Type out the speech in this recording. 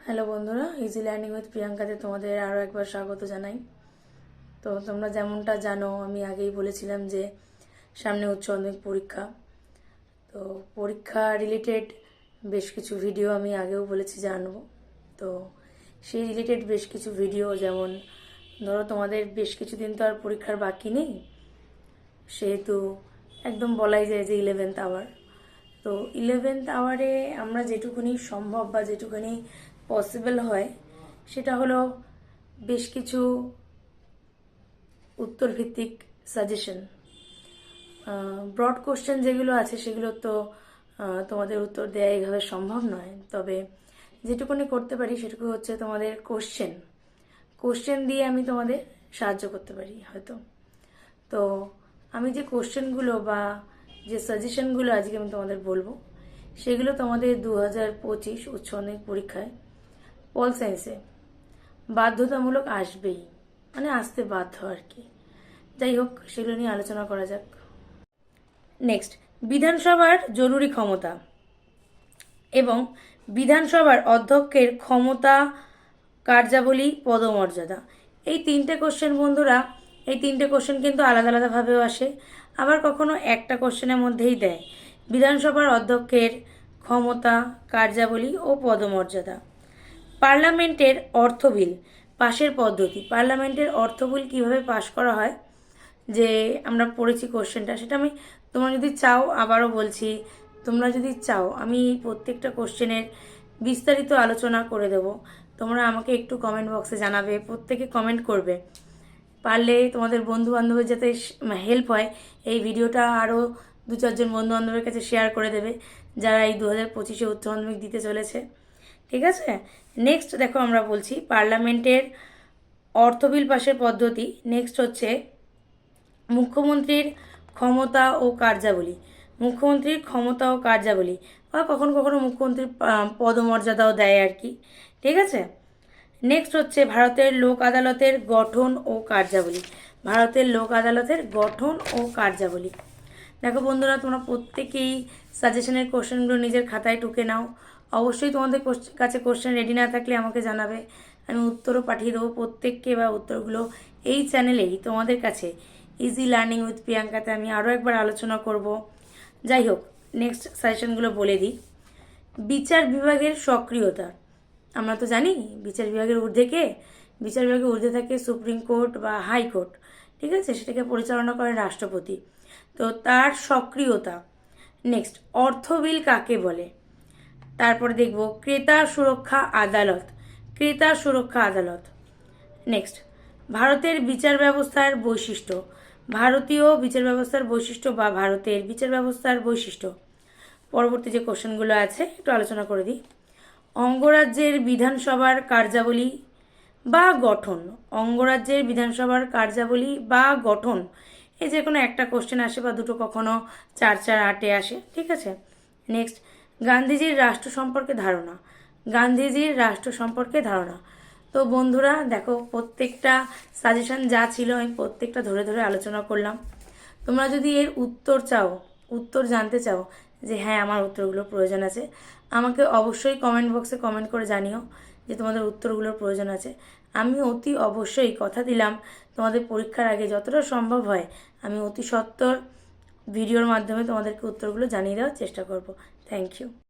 Hello বন্ধুরা, easy learning with প্রিয়াঙ্কাতে তোমাদের আরও একবার স্বাগত জানাই। তো তোমরা যেমনটা জানো, আমি আগেই বলেছিলাম যে সামনে উচ্চ মাধ্যমিক পরীক্ষা। তো পরীক্ষা রিলেটেড বেশ কিছু ভিডিও আমি আগেও বলেছি যে আনবো। তো সেই রিলেটেড বেশ কিছু ভিডিও, যেমন ধরো তোমাদের বেশ কিছুদিন তো আর পরীক্ষার বাকি নেই, সেহেতু একদম বলাই যায় যে 11th আওয়ার। তো 11th আওয়ারে আমরা যেটুকুনি সম্ভব বা যেটুকুনি পসিবল হয় সেটা হলো বেশ কিছু উত্তরভিত্তিক সাজেশন। ব্রড কোশ্চেন যেগুলো আছে সেগুলো তো তোমাদের উত্তর দেওয়া এইভাবে সম্ভব নয়, তবে যেটুকুনি করতে পারি সেটুকু হচ্ছে তোমাদের কোশ্চেন দিয়ে আমি তোমাদের সাহায্য করতে পারি হয়তো। তো আমি যে কোশ্চেনগুলো বা যে সাজেশনগুলো আজকে আমি তোমাদের বলবো, সেগুলো তোমাদের 2025 উচ্চ মাধ্যমিক পরীক্ষায় পল সায়েন্সে বাধ্যতামূলক আসবেই, মানে আসতে বাধ্য আর কি। যাই হোক, সেগুলো নিয়ে আলোচনা করা যাক। নেক্সট, বিধানসভার জরুরি ক্ষমতা এবং বিধানসভার অধ্যক্ষের ক্ষমতা, কার্যাবলী, পদমর্যাদা। এই তিনটে কোশ্চেন বন্ধুরা, এই তিনটে কোশ্চেন কিন্তু আলাদা আলাদাভাবেও আসে, আবার কখনো একটা কোশ্চেনের মধ্যেই দেয় বিধানসভার অধ্যক্ষের ক্ষমতা, কার্যাবলী ও পদমর্যাদা। পার্লামেন্টের অর্থ বিল পাশের পদ্ধতি। পার্লামেন্টের অর্থ বিল কীভাবে পাশ করা হয়, যে আমরা পড়েছি কোশ্চেনটা, সেটা আমি তোমরা যদি চাও, আবারও বলছি, তোমরা যদি চাও আমি প্রত্যেকটা কোশ্চেনের বিস্তারিত আলোচনা করে দেব। তোমরা আমাকে একটু কমেন্ট বক্সে জানাবে, প্রত্যেকে কমেন্ট করবে, পারলে তোমাদের বন্ধু বান্ধবের যাতে হেল্প হয় এই ভিডিওটা আরও 2-4জন বন্ধু বান্ধবের কাছে শেয়ার করে দেবে যারা এই 2025-এ উচ্চ মাধ্যমিক দিতে চলেছে। ঠিক আছে, নেক্সট দেখো আমরা বলছি পার্লামেন্টের অর্থ বিল পাশের পদ্ধতি। নেক্সট হচ্ছে মুখ্যমন্ত্রীর ক্ষমতা ও কার্যাবলী। মুখ্যমন্ত্রীর ক্ষমতা ও কার্যাবলী, বা কখনো কখনো মুখ্যমন্ত্রীর পদমর্যাদাও দেয় আর কি। ঠিক আছে, নেক্সট হচ্ছে ভারতের লোক আদালতের গঠন ও কার্যাবলী। ভারতের লোক আদালতের গঠন ও কার্যাবলী। দেখো বন্ধুরা, তোমরা প্রত্যেকেই সাজেশনের কোশ্চেনগুলো নিজের খাতায় টুকে নাও। অবশ্যই তোমাদের কাছে কোশ্চেন রেডি না থাকলে আমাকে জানাবে, আমি উত্তরও পাঠিয়ে দেবো প্রত্যেককে, বা উত্তরগুলো এই চ্যানেলেই তোমাদের কাছে ইজি লার্নিং উইথ প্রিয়াঙ্কাতে আমি আরও একবার আলোচনা করব। যাই হোক, নেক্সট সাজেশনগুলো বলে দিই। বিচার বিভাগের সক্রিয়তা। আমরা তো জানি বিচার বিভাগের ঊর্ধ্বে কে? বিচার বিভাগের ঊর্ধ্বে থাকে সুপ্রিম কোর্ট বা হাইকোর্ট। ঠিক আছে, সেটাকে পরিচালনা করে রাষ্ট্রপতি। তো তার সক্রিয়তা। নেক্সট, অর্থ বিল কাকে বলে? তারপর দেখব ক্রেতা সুরক্ষা আদালত। ক্রেতা সুরক্ষা আদালত। নেক্সট, ভারতের বিচার ব্যবস্থার বৈশিষ্ট্য। ভারতীয় বিচার ব্যবস্থার বৈশিষ্ট্য বা ভারতের বিচার ব্যবস্থার বৈশিষ্ট্য। পরবর্তী যে কোশ্চেনগুলো আছে একটু আলোচনা করে দিই। অঙ্গরাজ্যের বিধানসভার কার্যাবলী বা গঠন। অঙ্গরাজ্যের বিধানসভার কার্যাবলী বা গঠন, এই যে কোনো একটা কোশ্চেন আসে, বা দুটো, কখনো 4-4-8-এ আসে। ঠিক আছে, নেক্সট, গান্ধীজির রাষ্ট্র সম্পর্কে ধারণা। গান্ধীজির রাষ্ট্র সম্পর্কে ধারণা। তো বন্ধুরা দেখো, প্রত্যেকটা সাজেশন যা ছিল আমি প্রত্যেকটা ধরে ধরে আলোচনা করলাম। তোমরা যদি এর উত্তর চাও, উত্তর জানতে চাও যে হ্যাঁ আমার উত্তরগুলোর প্রয়োজন আছে, আমাকে অবশ্যই কমেন্ট বক্সে কমেন্ট করে জানিও যে তোমাদের উত্তরগুলোর প্রয়োজন আছে। আমি অতি অবশ্যই কথা দিলাম, তোমাদের পরীক্ষার আগে যতটা সম্ভব হয় আমি অতি সত্বর ভিডিওর মাধ্যমে তোমাদেরকে উত্তরগুলো জানিয়ে দেওয়ার চেষ্টা করব। Thank you.